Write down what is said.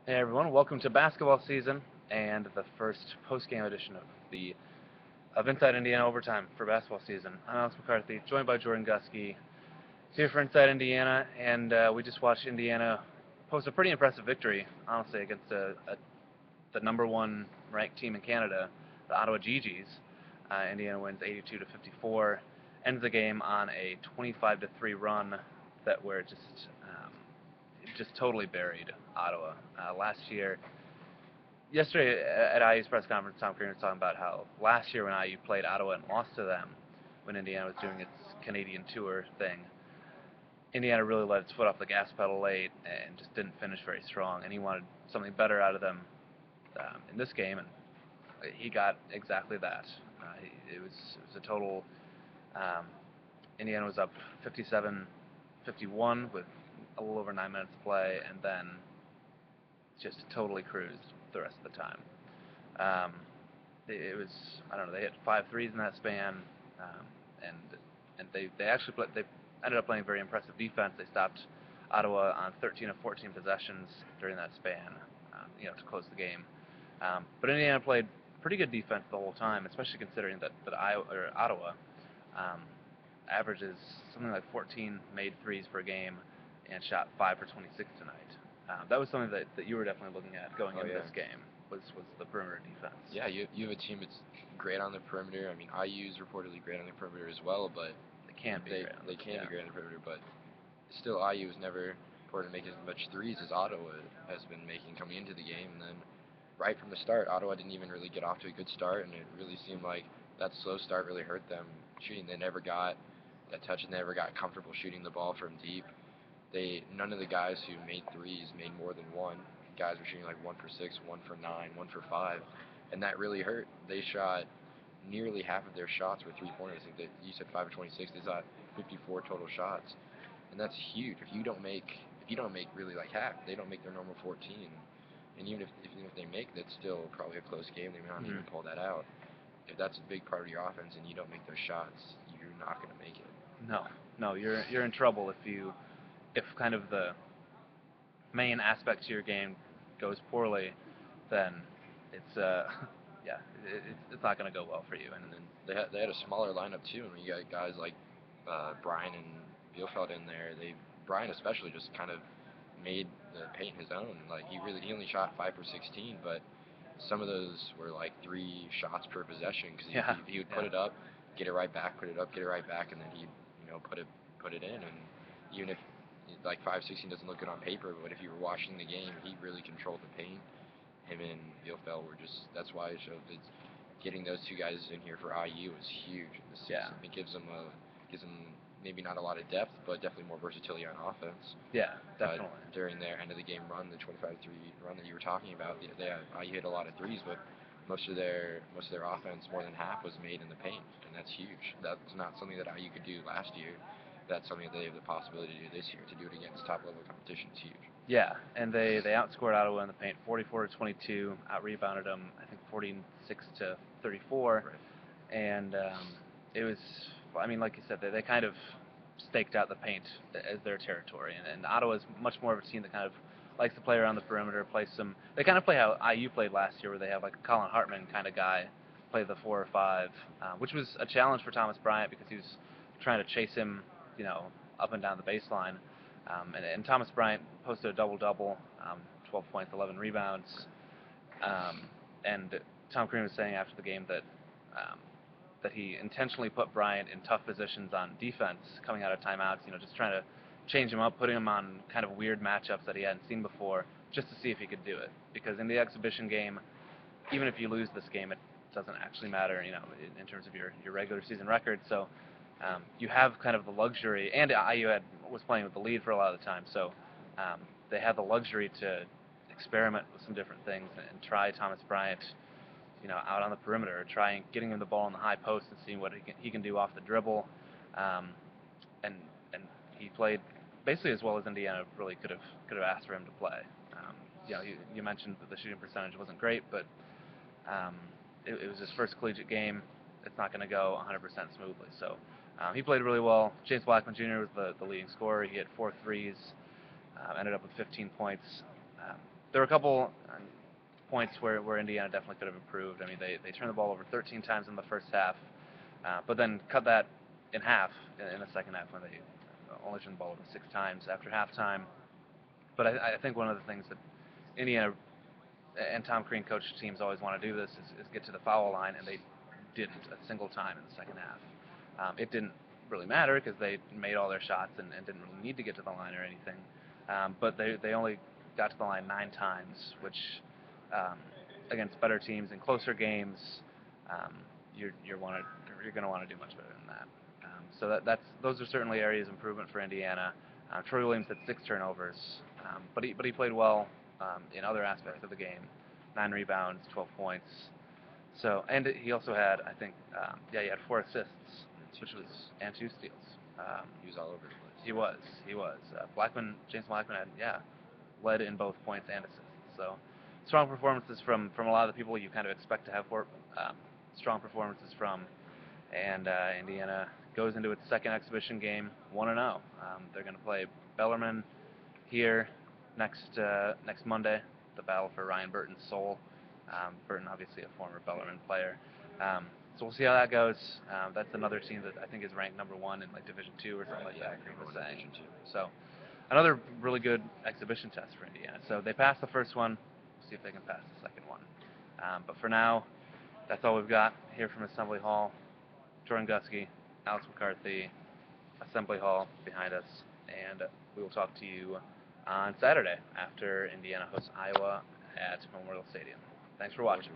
Hey everyone, welcome to basketball season and the first post-game edition of Inside Indiana Overtime for basketball season. I'm Alex McCarthy, joined by Jordan Gusky, here for Inside Indiana, and we just watched Indiana post a pretty impressive victory, honestly, against the number one ranked team in Canada, the Ottawa GGs. Indiana wins 82 to 54, ends the game on a 25 to 3 run that where it just totally buried Ottawa. Last year, yesterday at IU's press conference, Tom Crean was talking about how last year when IU played Ottawa and lost to them, when Indiana was doing its Canadian tour thing, Indiana really let its foot off the gas pedal late and just didn't finish very strong. And he wanted something better out of them in this game, and he got exactly that. It was a total. Um, Indiana was up 57-51 with a little over 9 minutes to play, and then just totally cruised the rest of the time. Um, it was I don't know. They hit 5 threes in that span, um, and they actually they ended up playing very impressive defense. They stopped Ottawa on 13 of 14 possessions during that span, to close the game. But Indiana played pretty good defense the whole time, especially considering that Ottawa um, averages something like 14 made threes per game and shot 5 for 26 tonight. That was something that you were definitely looking at going Oh into yeah. this game was the perimeter defense. Yeah, you have a team that's great on the perimeter. I mean, IU's reportedly great on the perimeter as well, but They can be they great on they this. can Yeah. be great on the perimeter, but still IU has never reported to make as much threes as Ottawa has been making coming into the game. And then right from the start, Ottawa didn't even really get off to a good start, and it really seemed like that slow start really hurt them shooting. They never got that touch, and they never got comfortable shooting the ball from deep. None of the guys who made threes made more than one. Guys were shooting like 1 for 6, 1 for 9, 1 for 5, and that really hurt. They shot nearly half of their shots were 3 pointers. I think that you said 5 for 26. They shot 54 total shots, and that's huge. If you don't make really like half, they don't make their normal 14. And even if they make, that's still probably a close game. They may not Mm-hmm. even pull that out. If that's a big part of your offense and you don't make those shots, you're not going to make it. No, no, you're in trouble if kind of the main aspect to your game goes poorly, then it's yeah, it's not going to go well for you. And And then they had a smaller lineup too, and you got guys like Brian and Bielefeld in there. Brian especially just kind of made the paint his own. Like he only shot 5 for 16, but some of those were like 3 shots per possession because yeah, he would put yeah, it up, get it right back, put it up, get it right back, and then he'd put it in. And even if like 5-16 doesn't look good on paper, but if you were watching the game, he really controlled the paint. Him and Bielefeld were just that's why it showed that getting those two guys in here for IU is huge in the yeah, season. It gives them maybe not a lot of depth, but definitely more versatility on offense. yeah, But definitely. during their end of the game run, the 25-3 run that you were talking about, IU hit a lot of threes, but most of their offense, more than half, was made in the paint, and that's huge. That's not something that IU could do last year. That's something that they have the possibility to do this year. To do it against top level competition is huge. Yeah, and they outscored Ottawa in the paint 44 to 22, out rebounded them I think 46 to 34, Right. and it was I mean like you said they kind of staked out the paint as their territory, and Ottawa is much more of a team that kind of likes to play around the perimeter, play some. They kind of play how IU played last year, where they have like a Colin Hartman kind of guy play the 4 or 5, which was a challenge for Thomas Bryant because he was trying to chase him, up and down the baseline. And Thomas Bryant posted a double-double, 12 points, 11 rebounds. And Tom Crean was saying after the game um, that he intentionally put Bryant in tough positions on defense coming out of timeouts, just trying to change him up, putting him on kind of weird matchups that he hadn't seen before, just to see if he could do it. Because in the exhibition game, even if you lose this game, it doesn't actually matter, in terms of your regular season record. So you have kind of the luxury, and was playing with the lead for a lot of the time, so they had the luxury to experiment with some different things and try Thomas Bryant, out on the perimeter, trying getting him the ball in the high post and seeing what he can do off the dribble, um, and and he played basically as well as Indiana really could have asked for him to play. You mentioned that the shooting percentage wasn't great, but um, it was his first collegiate game. It's not going to go 100% smoothly. So he played really well. James Blackman Jr. was the leading scorer. He hit 4 threes, ended up with 15 points. Um, there were a couple points where Indiana definitely could have improved. I mean, they turned the ball over 13 times in the first half, but then cut that in half in the second half when they only turned the ball over 6 times after halftime. But I think one of the things that Indiana and Tom Crean coached teams always want to do this is get to the foul line, and they didn't a single time in the second half. It didn't really matter because they made all their shots and didn't really need to get to the line or anything. But they only got to the line 9 times, which against better teams in closer games, you're going to want to do much better than that. So those are certainly areas of improvement for Indiana. Troy Williams had 6 turnovers, but he played well in other aspects of the game. 9 rebounds, 12 points. So, and he also had, I think, he had 4 assists, and 2 steals. He was all over the place. He was. James Blackman had, led in both points and assists. So, strong performances from a lot of the people you kind of expect to have strong performances from. And Indiana goes into its second exhibition game 1-0. They're going to play Bellarmine here next Monday, the battle for Ryan Burton's soul. Burton, obviously a former Bellarmine player. So we'll see how that goes. That's another team that I think is ranked number 1 in like Division II or something like that. Crean was saying. So another really good exhibition test for Indiana. So they passed the first one. We'll see if they can pass the second one. But for now, that's all we've got here from Assembly Hall. Jordan Gusky, Alex McCarthy, Assembly Hall behind us, and we will talk to you on Saturday after Indiana hosts Iowa at Memorial Stadium. Thanks for watching.